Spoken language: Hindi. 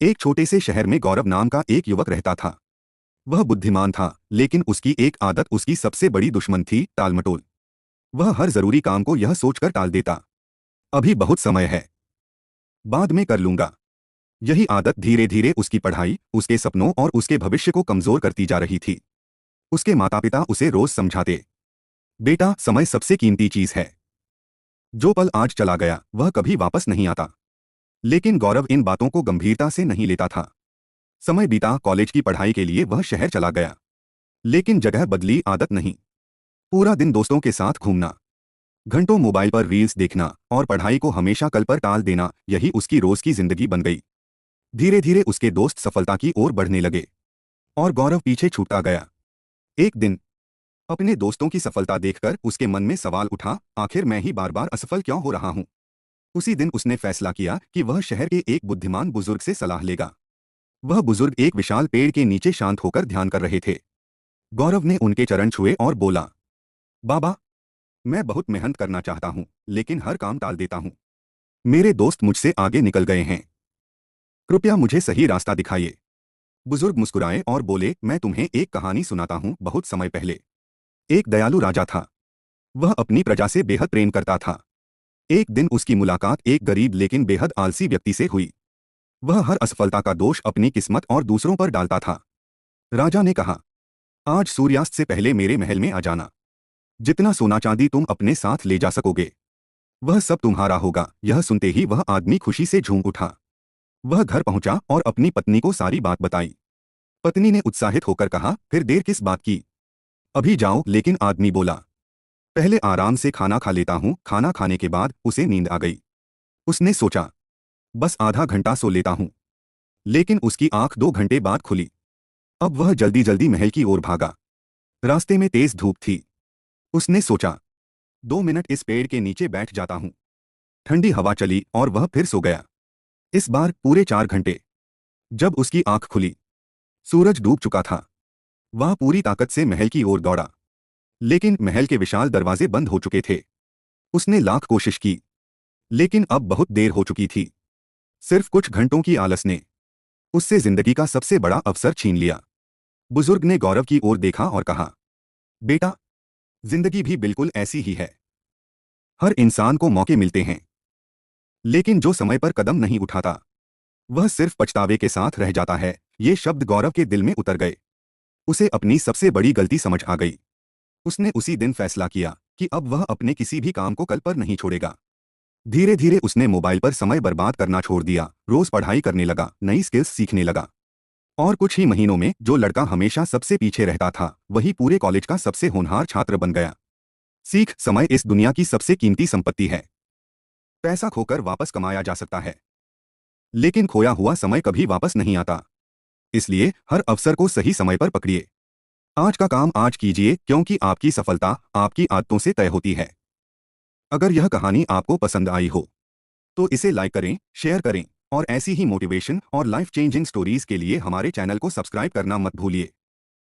एक छोटे से शहर में गौरव नाम का एक युवक रहता था। वह बुद्धिमान था, लेकिन उसकी एक आदत उसकी सबसे बड़ी दुश्मन थी, टालमटोल। वह हर जरूरी काम को यह सोचकर टाल देता, अभी बहुत समय है, बाद में कर लूंगा। यही आदत धीरे धीरे उसकी पढ़ाई, उसके सपनों और उसके भविष्य को कमजोर करती जा रही थी। उसके माता पिता उसे रोज समझाते, बेटा, समय सबसे कीमती चीज है। जो पल आज चला गया वह कभी वापस नहीं आता। लेकिन गौरव इन बातों को गंभीरता से नहीं लेता था। समय बीता, कॉलेज की पढ़ाई के लिए वह शहर चला गया। लेकिन जगह बदली, आदत नहीं। पूरा दिन दोस्तों के साथ घूमना, घंटों मोबाइल पर रील्स देखना और पढ़ाई को हमेशा कल पर टाल देना, यही उसकी रोज की जिंदगी बन गई। धीरे धीरे उसके दोस्त सफलता की ओर बढ़ने लगे और गौरव पीछे छूटता गया। एक दिन अपने दोस्तों की सफलता देखकर उसके मन में सवाल उठा, आखिर मैं ही बार बार असफल क्यों हो रहा हूं। उसी दिन उसने फैसला किया कि वह शहर के एक बुद्धिमान बुजुर्ग से सलाह लेगा। वह बुजुर्ग एक विशाल पेड़ के नीचे शांत होकर ध्यान कर रहे थे। गौरव ने उनके चरण छुए और बोला, बाबा, मैं बहुत मेहनत करना चाहता हूं, लेकिन हर काम टाल देता हूं। मेरे दोस्त मुझसे आगे निकल गए हैं, कृपया मुझे सही रास्ता दिखाइए। बुजुर्ग मुस्कुराए और बोले, मैं तुम्हें एक कहानी सुनाता हूं। बहुत समय पहले एक दयालु राजा था। वह अपनी प्रजा से बेहद प्रेम करता था। एक दिन उसकी मुलाकात एक गरीब लेकिन बेहद आलसी व्यक्ति से हुई। वह हर असफलता का दोष अपनी किस्मत और दूसरों पर डालता था। राजा ने कहा, आज सूर्यास्त से पहले मेरे महल में आ जाना। जितना सोना चांदी तुम अपने साथ ले जा सकोगे, वह सब तुम्हारा होगा। यह सुनते ही वह आदमी खुशी से झूम उठा। वह घर पहुंचा और अपनी पत्नी को सारी बात बताई। पत्नी ने उत्साहित होकर कहा, फिर देर किस बात की, अभी जाओ। लेकिन आदमी बोला, पहले आराम से खाना खा लेता हूं। खाना खाने के बाद उसे नींद आ गई। उसने सोचा, बस आधा घंटा सो लेता हूं। लेकिन उसकी आंख 2 घंटे बाद खुली। अब वह जल्दी जल्दी महल की ओर भागा। रास्ते में तेज धूप थी। उसने सोचा, 2 मिनट इस पेड़ के नीचे बैठ जाता हूं। ठंडी हवा चली और वह फिर सो गया। इस बार पूरे 4 घंटे। जब उसकी आंख खुली, सूरज डूब चुका था। वह पूरी ताकत से महल की ओर दौड़ा, लेकिन महल के विशाल दरवाजे बंद हो चुके थे। उसने लाख कोशिश की, लेकिन अब बहुत देर हो चुकी थी। सिर्फ कुछ घंटों की आलस ने उससे जिंदगी का सबसे बड़ा अवसर छीन लिया। बुजुर्ग ने गौरव की ओर देखा और कहा, बेटा, जिंदगी भी बिल्कुल ऐसी ही है। हर इंसान को मौके मिलते हैं, लेकिन जो समय पर कदम नहीं उठाता वह सिर्फ पछतावे के साथ रह जाता है। ये शब्द गौरव के दिल में उतर गए। उसे अपनी सबसे बड़ी गलती समझ आ गई। उसने उसी दिन फैसला किया कि अब वह अपने किसी भी काम को कल पर नहीं छोड़ेगा। धीरे धीरे उसने मोबाइल पर समय बर्बाद करना छोड़ दिया, रोज पढ़ाई करने लगा, नई स्किल्स सीखने लगा। और कुछ ही महीनों में जो लड़का हमेशा सबसे पीछे रहता था वही पूरे कॉलेज का सबसे होनहार छात्र बन गया। सीख, समय इस दुनिया की सबसे कीमती संपत्ति है। पैसा खोकर वापस कमाया जा सकता है, लेकिन खोया हुआ समय कभी वापस नहीं आता। इसलिए हर अवसर को सही समय पर पकड़िए। आज का काम आज कीजिए, क्योंकि आपकी सफलता आपकी आदतों से तय होती है। अगर यह कहानी आपको पसंद आई हो तो इसे लाइक करें, शेयर करें और ऐसी ही मोटिवेशन और लाइफ चेंजिंग स्टोरीज के लिए हमारे चैनल को सब्सक्राइब करना मत भूलिए।